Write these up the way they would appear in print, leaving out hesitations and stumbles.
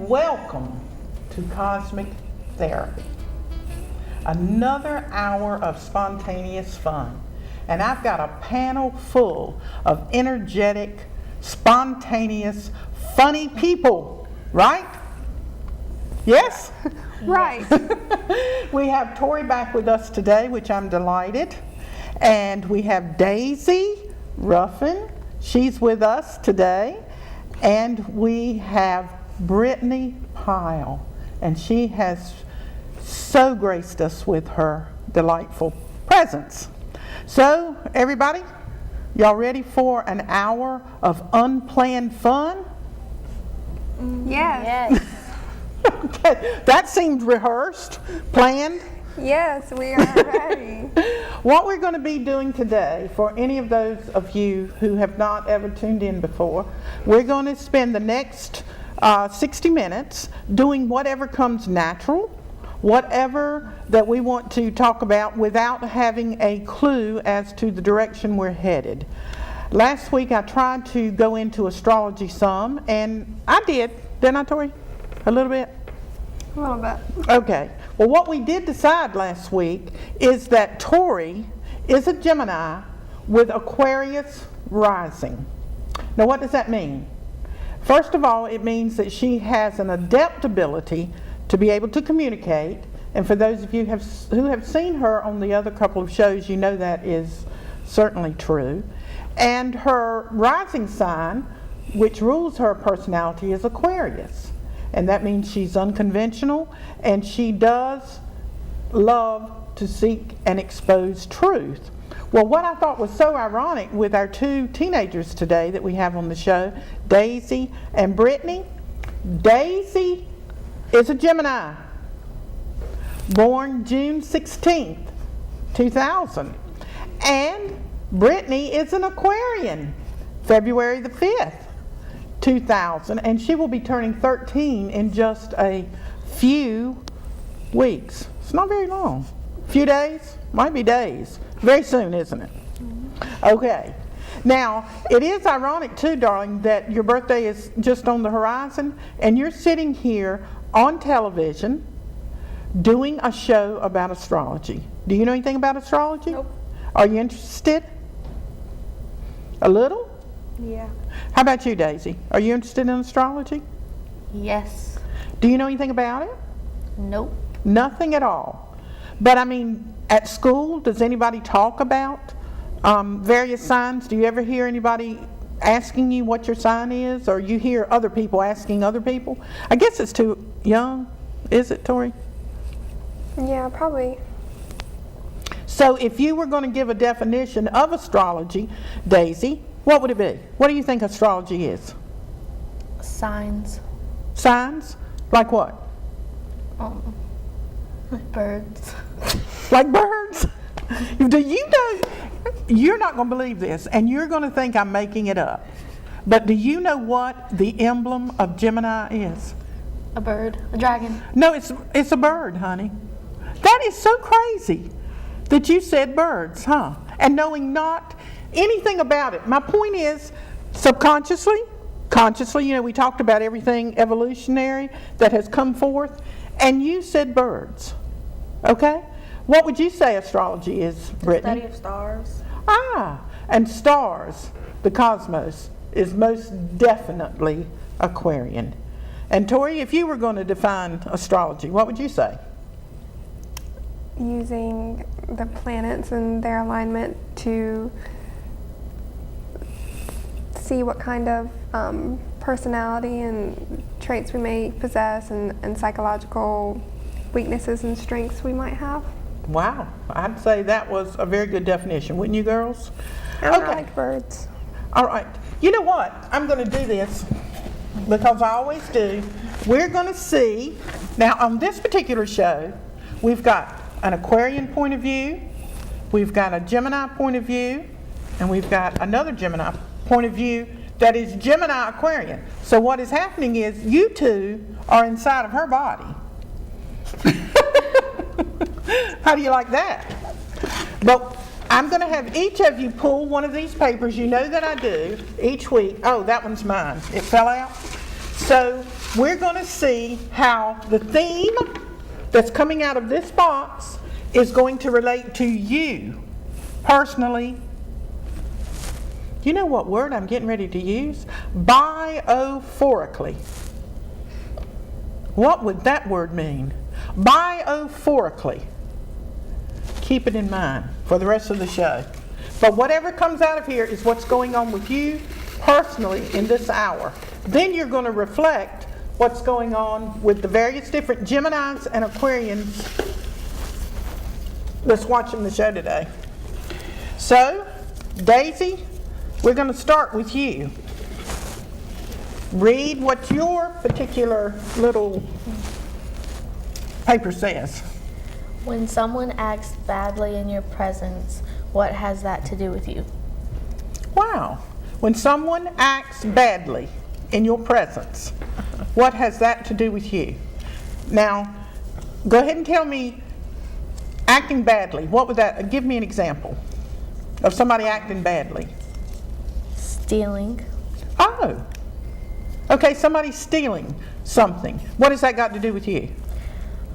and welcome to Cosmic Therapy. Another hour of spontaneous fun. And I've got a panel full of energetic, spontaneous, funny people, right? Yes? Right. We have Tori back with us today, which I'm delighted. And we have Daisey Ruffin. She's with us today. And we have Brittney Pyle. And she has so graced us with her delightful presence. So, everybody, y'all ready for an hour of unplanned fun? Yes. Okay, that seemed rehearsed, planned. Yes, we are ready. What we're going to be doing today, for any of those of you who have not ever tuned in before, we're going to spend the next 60 minutes doing whatever comes natural, whatever that we want to talk about without having a clue as to the direction we're headed. Last week I tried to go into astrology some, and I did, didn't I, Tori? A little bit? A little bit. Okay. Well, what we did decide last week is that Tori is a Gemini with Aquarius rising. Now, what does that mean? First of all, it means that she has an adept ability to be able to communicate. And for those of you who have seen her on the other couple of shows, you know that is certainly true. And her rising sign, which rules her personality, is Aquarius. And that means she's unconventional, and she does love to seek and expose truth. Well, what I thought was so ironic with our two teenagers today that we have on the show, Daisey and Brittney. Daisey is a Gemini, born June 16th, 2000. And Brittney is an Aquarian, February the 5th. 2000, and she will be turning 13 in just a few weeks. It's not very long. Few days? Might be days. Very soon, isn't it? Okay. Now, it is ironic too, darling, that your birthday is just on the horizon, and you're sitting here on television doing a show about astrology. Do you know anything about astrology? Nope. Are you interested? A little? Yeah. How about you, Daisey? Are you interested in astrology? Yes. Do you know anything about it? Nope. Nothing at all. But I mean, at school, does anybody talk about various signs? Do you ever hear anybody asking you what your sign is? Or you hear other people asking other people? I guess it's too young. Is it, Tori? Yeah, probably. So if you were going to give a definition of astrology, Daisey, what would it be? What do you think astrology is? Signs. Signs? Like what? Birds. Like birds? Do you know, you're not going to believe this, and you're going to think I'm making it up. But do you know what the emblem of Gemini is? A bird. A dragon. No, it's a bird, honey. That is so crazy that you said birds, huh? And knowing not anything about it. My point is, subconsciously, consciously, you know, we talked about everything evolutionary that has come forth, and you said birds. Okay? What would you say astrology is, Brittney? Study of stars. Ah, and stars, the cosmos, is most definitely Aquarian. And Tori, if you were going to define astrology, what would you say? Using the planets and their alignment to see what kind of personality and traits we may possess, and psychological weaknesses and strengths we might have. Wow, I'd say that was a very good definition, wouldn't you, girls? I like birds. All right. You know what? I'm going to do this because I always do. We're going to see, now on this particular show, we've got an Aquarian point of view, we've got a Gemini point of view, and we've got another Gemini point of view that is Gemini Aquarian. So what is happening is you two are inside of her body. How do you like that? But I'm going to have each of you pull one of these papers. You know that I do each week. Oh, that one's mine. It fell out. So we're going to see how the theme that's coming out of this box is going to relate to you personally. You know what word I'm getting ready to use? Biophorically. What would that word mean? Biophorically. Keep it in mind for the rest of the show. But whatever comes out of here is what's going on with you personally in this hour. Then you're going to reflect what's going on with the various different Geminis and Aquarians that's watching the show today. So, Daisy, we're going to start with you. Read what your particular little paper says. When someone acts badly in your presence, what has that to do with you? Wow. When someone acts badly in your presence, what has that to do with you? Now, go ahead and tell me, acting badly, what would that, give me an example of somebody acting badly. Stealing. Oh. Okay, somebody's stealing something. What has that got to do with you?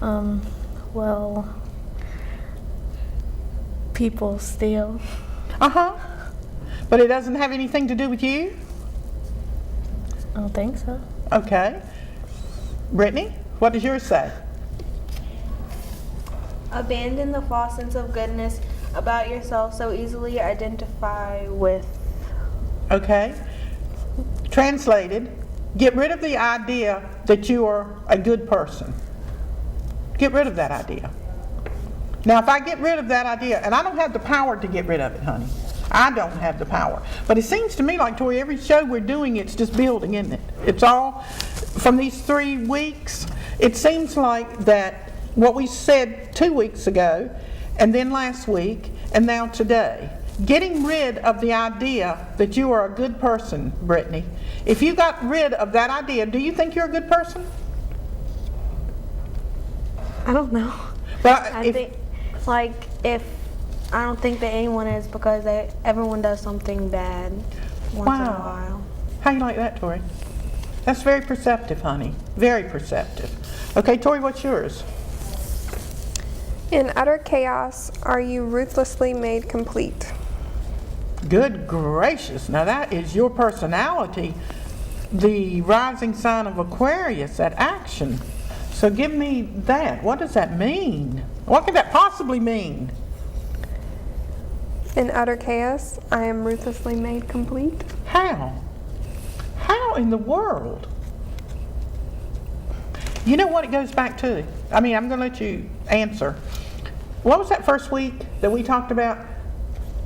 Well, people steal. Uh-huh. But it doesn't have anything to do with you? I don't think so. Okay. Brittney, what does yours say? Abandon the false sense of goodness about yourself so easily identify with. Okay. Translated, get rid of the idea that you are a good person. Get rid of that idea. Now, if I get rid of that idea, and I don't have the power to get rid of it, honey. I don't have the power. But it seems to me like, Tori, every show we're doing, it's just building, isn't it? It's all, from these 3 weeks, it seems like that what we said 2 weeks ago, and then last week, and now today, getting rid of the idea that you are a good person, Brittney. If you got rid of that idea, do you think you're a good person? I don't know. But I think, like, if I don't think that anyone is, because everyone does something bad once in a while. How you like that, Tori? That's very perceptive, honey. Very perceptive. Okay, Tori, what's yours? In utter chaos, are you ruthlessly made complete? Good gracious. Now that is your personality, the rising sign of Aquarius, that action. So give me that. What does that mean? What could that possibly mean? In utter chaos, I am ruthlessly made complete. How? How in the world? You know what it goes back to? I mean, I'm going to let you answer. What was that first week that we talked about?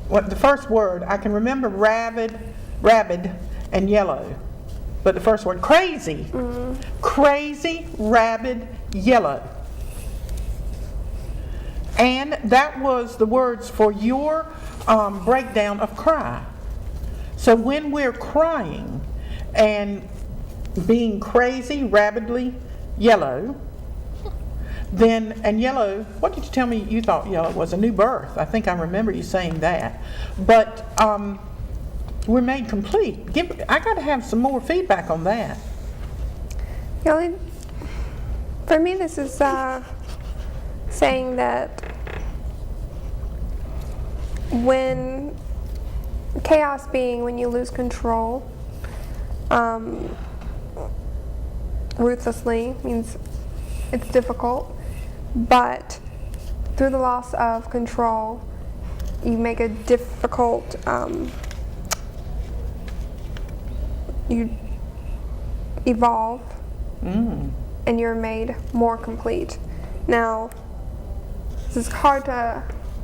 What the first word? I can remember rabid, and yellow. But the first word, crazy. Crazy, rabid, yellow. And that was the words for your breakdown of cry. So when we're crying and being crazy, rabidly yellow, then, and yellow, what did you tell me you thought yellow was? A new birth. I think I remember you saying that. But we're made complete. I got to have some more feedback on that. For me, this is saying that when chaos being when you lose control, ruthlessly means it's difficult, but through the loss of control, you make a difficult, you evolve, and you're made more complete. Now, this is hard to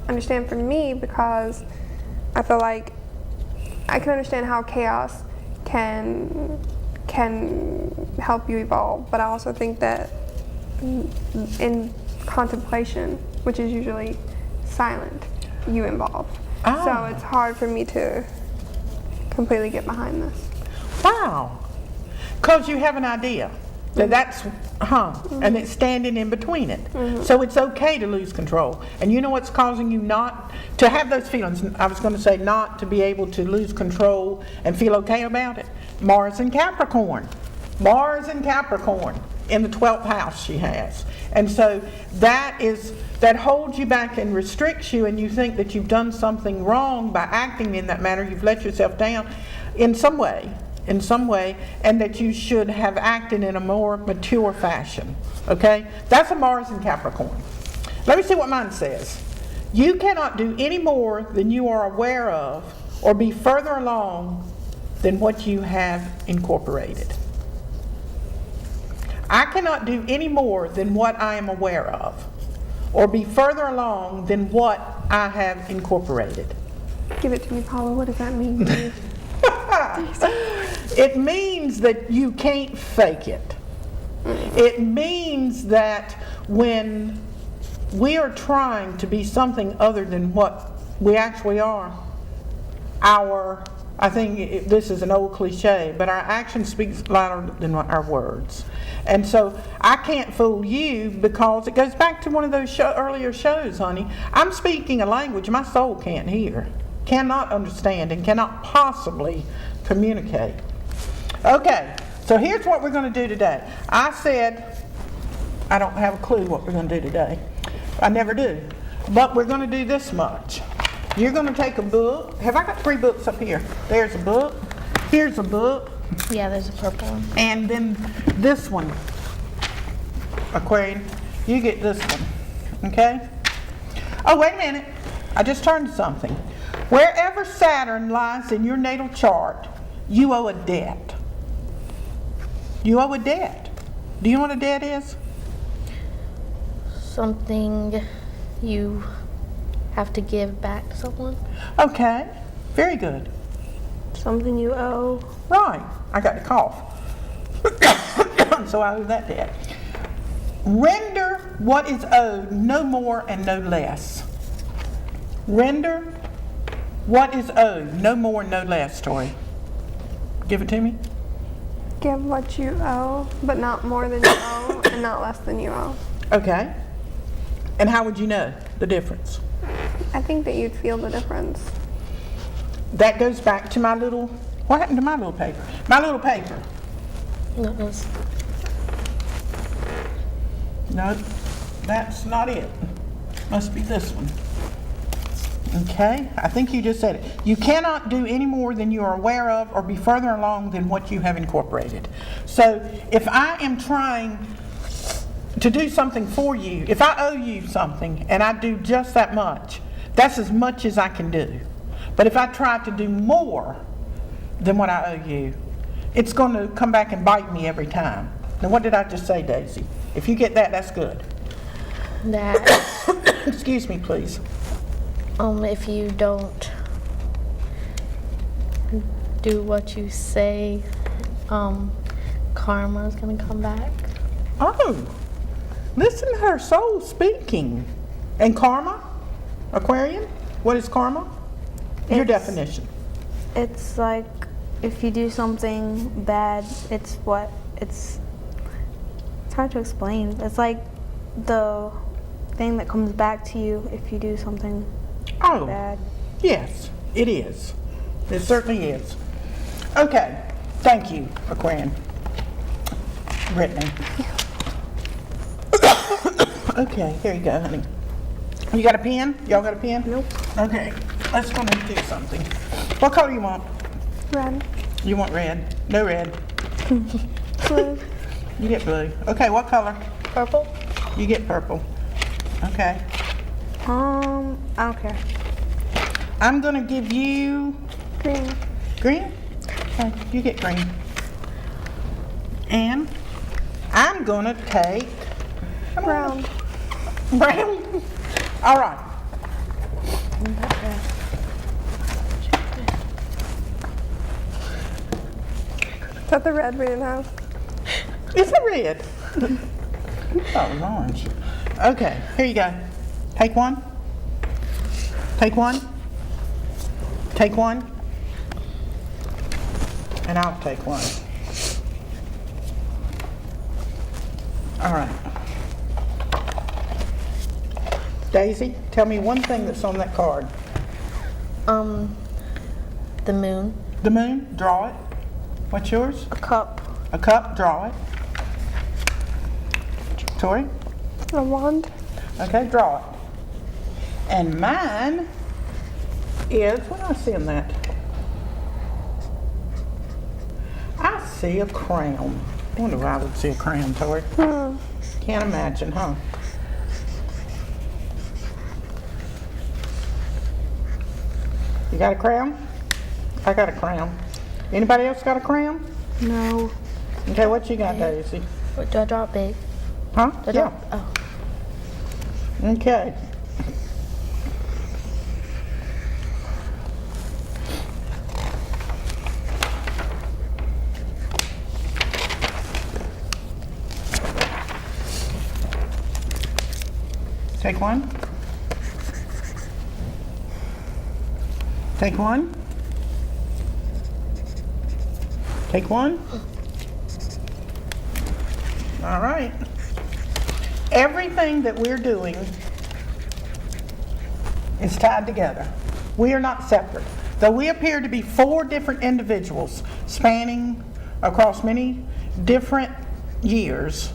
understand for me because I feel like I can understand how chaos can help you evolve, but I also think that in contemplation, which is usually silent, you evolve. So it's hard for me to completely get behind this. Wow. Because you have an idea that's, and it's standing in between it. So it's okay to lose control. And you know what's causing you not to have those feelings? I was going to say not to be able to lose control and feel okay about it. Mars and Capricorn. Mars and Capricorn in the 12th house she has. And so that holds you back and restricts you, and you think that you've done something wrong by acting in that manner. You've let yourself down in some way, and that you should have acted in a more mature fashion. Okay? That's a Mars and Capricorn. Let me see what mine says. You cannot do any more than you are aware of or be further along than what you have incorporated. I cannot do any more than what I am aware of or be further along than what I have incorporated. Give it to me, Paula. What does that mean to you? It means that you can't fake it. It means that when we are trying to be something other than what we actually are, I think this is an old cliche, but our action speaks louder than our words. And so I can't fool you, because it goes back to one of those earlier shows, honey. I'm speaking a language my soul can't hear, cannot understand, and cannot possibly communicate. Okay, so here's what we're going to do today. I said I don't have a clue what we're going to do today. I never do. But we're going to do this much. You're going to take a book. Have I got 3 books up here? There's a book. Here's a book. Yeah, there's a purple one. And then this one. Aquarian, you get this one. Okay? Oh, wait a minute. I just turned to something. Wherever Saturn lies in your natal chart, you owe a debt. You owe a debt. Do you know what a debt is? Something you have to give back to someone. Okay. Very good. Something you owe. Right. I got to cough. So I owe that debt. Render what is owed, no more and no less. Render what is owed, no more and no less, Tori. Give it to me. Give what you owe, but not more than you owe, and not less than you owe. Okay. And how would you know the difference? I think that you'd feel the difference. That goes back to my little, what happened to my little paper? My little paper. No, it was, No, that's not it. Must be this one. Okay, I think you just said it. You cannot do any more than you are aware of or be further along than what you have incorporated. So if I am trying to do something for you, if I owe you something and I do just that much, that's as much as I can do. But if I try to do more than what I owe you, it's going to come back and bite me every time. Now, what did I just say, Daisy? If you get that, that's good. that Excuse me, please. if you don't do what you say, karma is gonna come back. Oh, listen to her soul speaking. And karma? Aquarian? What is karma? Your It's- definition. It's like if you do something bad, it's hard to explain. It's like the thing that comes back to you if you do something Oh, bad. yes, it is. It certainly is. Okay, thank you, Aquarian. Brittney. Okay, here you go, honey. You got a pen? Y'all got a pen? Nope. Okay, let's go and do something. What color you want? Red. You want red? No red. Blue. You get blue. Okay, what color? Purple? You get purple. Okay. I don't care. I'm gonna give you Green. green. Okay, you get green. And I'm gonna take Brown. brown. All right. Is that the red we didn't have? It's a red. Oh, orange. Okay, here you go. Take one. Take one. Take one. And I'll take one. All right. Daisy, tell me one thing that's on that card. The moon. The moon, draw it. What's yours? A cup. A cup, draw it. Tori? A wand. Okay, draw it. And mine is, what do I see in that? I see a crown. I wonder why I would see a crown, Tori. Can't imagine, huh? You got a crown? I got a crown. Anybody else got a crown? No. Okay, what you got, Daisy? What, do I draw it big? Huh? Do I Yeah. draw- Oh. Okay. Take one. Take one. Take one. All right. Everything that we're doing is tied together. We are not separate. Though we appear to be 4 different individuals spanning across many different years,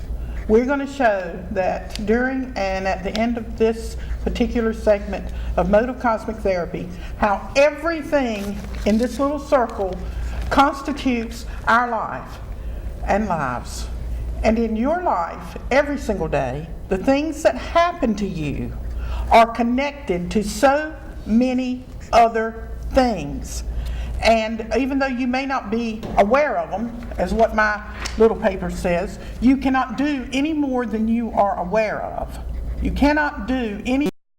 we're going to show that during and at the end of this particular segment of Mode Cosmic Therapy, how everything in this little circle constitutes our life and lives. And in your life, every single day, the things that happen to you are connected to so many other things. And even though you may not be aware of them, as what my little paper says, you cannot do any more than you are aware of. You cannot do any